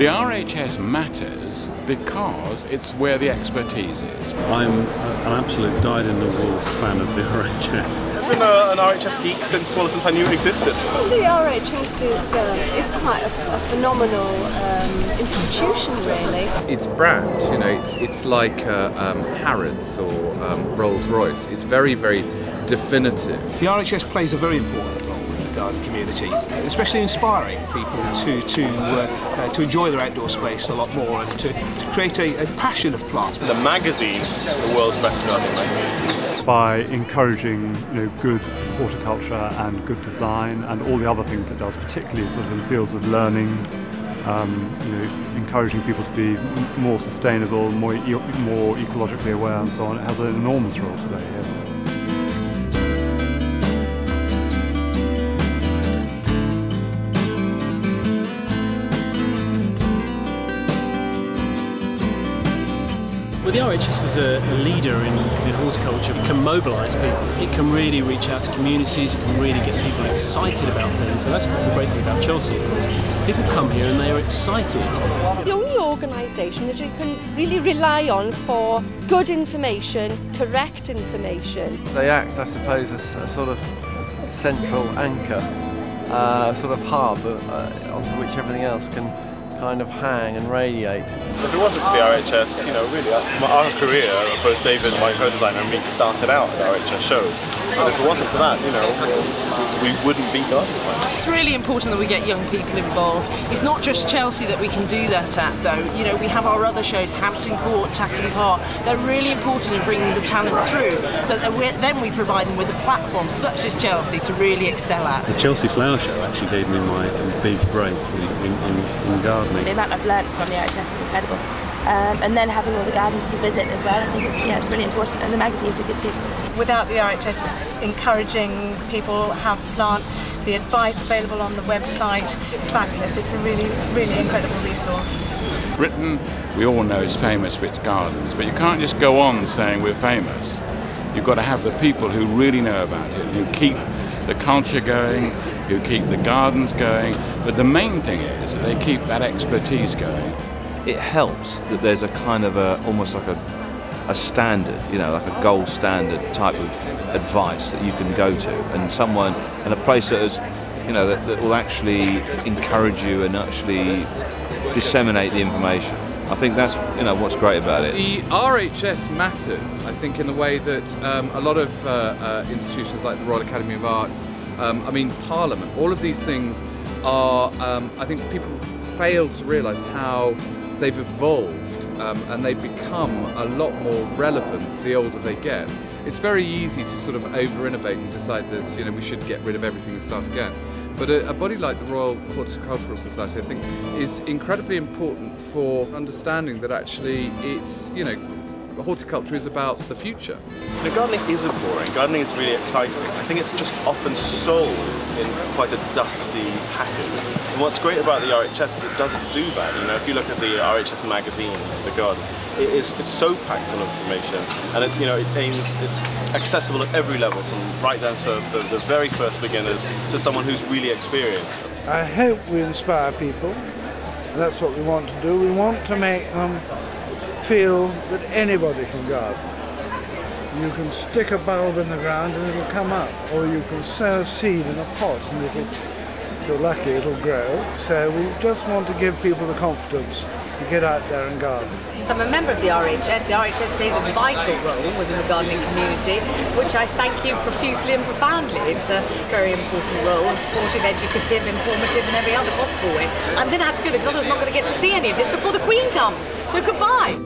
The RHS matters because it's where the expertise is. I'm an absolute dyed-in-the-wool fan of the RHS. I've been an RHS geek since I knew it existed. The RHS is quite a phenomenal institution, really. It's brand, you know, it's like Harrods or Rolls-Royce. It's very, very definitive. The RHS plays a very important role in the garden community, especially inspiring people to enjoy their outdoor space a lot more and to create a passion of plants. The magazine, the world's best gardening magazine. By encouraging, good horticulture and good design and all the other things it does, particularly sort of in the fields of learning, encouraging people to be more sustainable, more ecologically aware and so on. It has an enormous role today, yes. Well, the RHS is a leader in horticulture. It can mobilise people. It can really reach out to communities. It can really get people excited about things. And that's the great thing about Chelsea, of course. People come here and they are excited. It's the only organisation that you can really rely on for good information, correct information. They act, I suppose, as a sort of central anchor, sort of hub onto which everything else can kind of hang and radiate. If it wasn't for the RHS, really our career, both David, my co-designer, and me started out at RHS shows. And if it wasn't for that, we wouldn't be garden designers. It's really important that we get young people involved. It's not just Chelsea that we can do that at, though. We have our other shows, Hampton Court, Tatton Park. They're really important in bringing the talent through, so that then we provide them with a platform such as Chelsea to really excel at. The Chelsea Flower Show actually gave me my big break in gardening. The amount I've learned from the RHS is incredible. And then having all the gardens to visit as well, I think it's really important, and the magazines are good too. Without the RHS encouraging people how to plant, the advice available on the website, it's fabulous. It's a really, really incredible resource. Britain, we all know, is famous for its gardens, but you can't just go on saying we're famous. You've got to have the people who really know about it, who keep the culture going, who keep the gardens going, but the main thing is that they keep that expertise going. It helps that there's a kind of almost like a standard, like a gold standard type of advice that you can go to, and a place that is, that will actually encourage you and actually disseminate the information. I think that's what's great about it. The RHS matters, I think, in the way that a lot of institutions like the Royal Academy of Arts, Parliament, all of these things are, I think people fail to realise how they've evolved and they've become a lot more relevant the older they get. It's very easy to sort of over-innovate and decide that we should get rid of everything and start again. But a body like the Royal Horticultural Society, I think, is incredibly important for understanding that actually it's, horticulture is about the future. Gardening isn't boring. Gardening is really exciting. I think it's just often sold in quite a dusty package. And what's great about the RHS is it doesn't do that. If you look at the RHS magazine, The Garden, it's so packed full of information, and it's accessible at every level, from right down to the very first beginners to someone who's really experienced. I hope we inspire people. That's what we want to do. We want to make them feel that anybody can garden. You can stick a bulb in the ground and it'll come up, or you can sow a seed in a pot and if you're lucky it'll grow. So we just want to give people the confidence to get out there and garden. So I'm a member of the RHS. The RHS plays a vital role within the gardening community, which I thank you profusely and profoundly. It's a very important role, supportive, educative, informative, and every other possible way. I'm going to have to go because otherwise I'm not going to get to see any of this before the Queen comes. So goodbye.